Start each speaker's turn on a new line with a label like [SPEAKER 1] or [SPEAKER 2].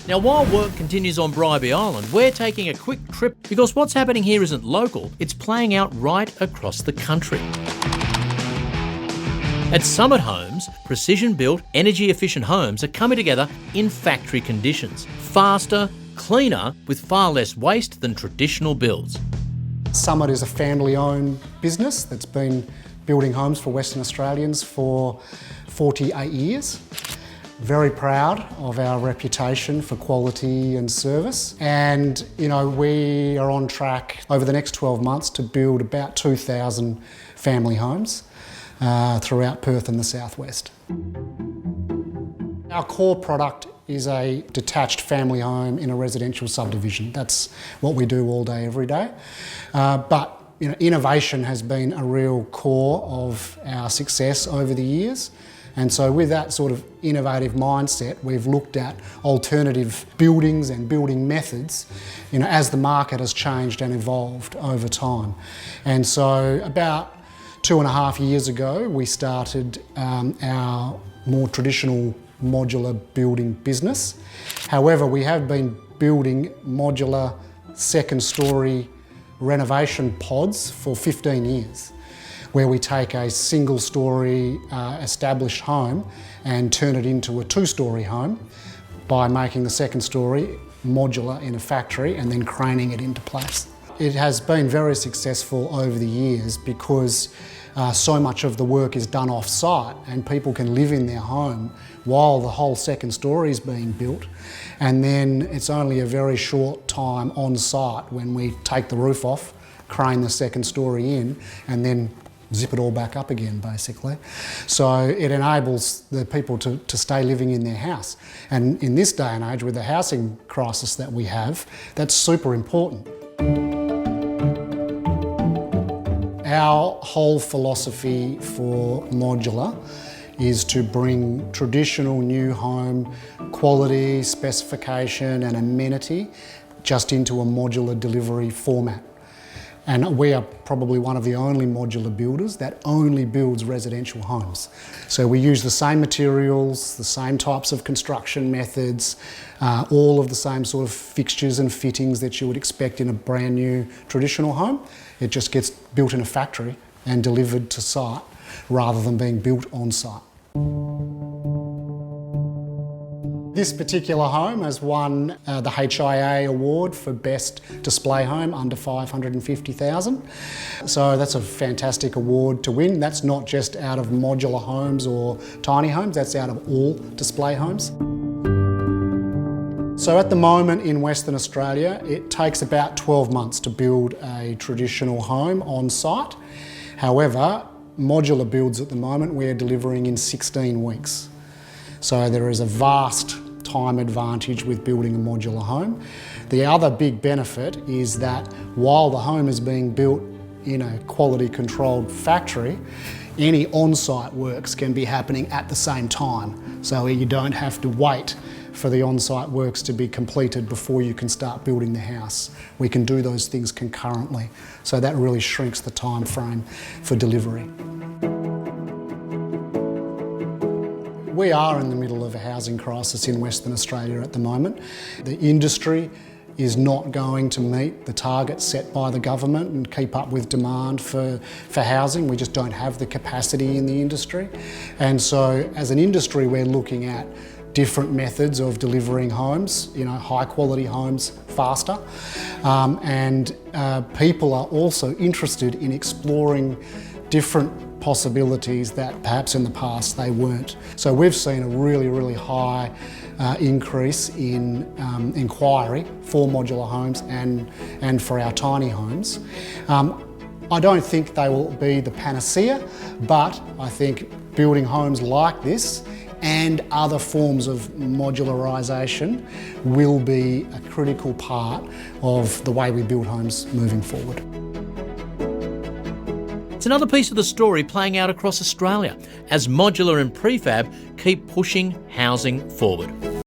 [SPEAKER 1] Now, while work continues on Bribie Island, we're taking a quick trip because what's happening here isn't local, it's playing out right across the country. At Summit Homes, precision-built, energy-efficient homes are coming together in factory conditions. Faster, cleaner, with far less waste than traditional builds.
[SPEAKER 2] Summit is a family-owned business that's been building homes for Western Australians for 48 years. Very proud of our reputation for quality and service. And, we are on track over the next 12 months to build about 2,000 family homes throughout Perth and the southwest. Our core product is a detached family home in a residential subdivision. That's what we do all day, every day. But innovation has been a real core of our success over the years. And so with that sort of innovative mindset, we've looked at alternative buildings and building methods, as the market has changed and evolved over time. And so about 2.5 years ago, we started our more traditional modular building business. However, we have been building modular second-storey renovation pods for 15 years, where we take a single-storey established home and turn it into a 2-storey home by making the second storey modular in a factory and then craning it into place. It has been very successful over the years because so much of the work is done off-site and people can live in their home while the whole second storey is being built, and then it's only a very short time on-site when we take the roof off, crane the second storey in, and then zip it all back up again, basically. So it enables the people to stay living in their house. And in this day and age, with the housing crisis that we have, that's super important. Our whole philosophy for modular is to bring traditional new home quality, specification and amenity just into a modular delivery format. And we are probably one of the only modular builders that only builds residential homes. So we use the same materials, the same types of construction methods, all of the same sort of fixtures and fittings that you would expect in a brand new traditional home. It just gets built in a factory and delivered to site rather than being built on site. This particular home has won the HIA Award for Best Display Home under $550,000. So that's a fantastic award to win. That's not just out of modular homes or tiny homes, that's out of all display homes. So at the moment in Western Australia, it takes about 12 months to build a traditional home on site. However, modular builds at the moment we're delivering in 16 weeks. So there is a vast time advantage with building a modular home. The other big benefit is that while the home is being built in a quality controlled factory, any on-site works can be happening at the same time. So you don't have to wait for the on-site works to be completed before you can start building the house. We can do those things concurrently. So that really shrinks the time frame for delivery. We are in the middle of a housing crisis in Western Australia at the moment. The industry is not going to meet the targets set by the government and keep up with demand for housing. We just don't have the capacity in the industry. And so as an industry, we're looking at different methods of delivering homes, high quality homes faster. People are also interested in exploring different possibilities that perhaps in the past they weren't. So we've seen a really, really high increase in inquiry for modular homes and for our tiny homes. I don't think they will be the panacea, but I think building homes like this and other forms of modularisation will be a critical part of the way we build homes moving forward.
[SPEAKER 1] It's another piece of the story playing out across Australia as modular and prefab keep pushing housing forward.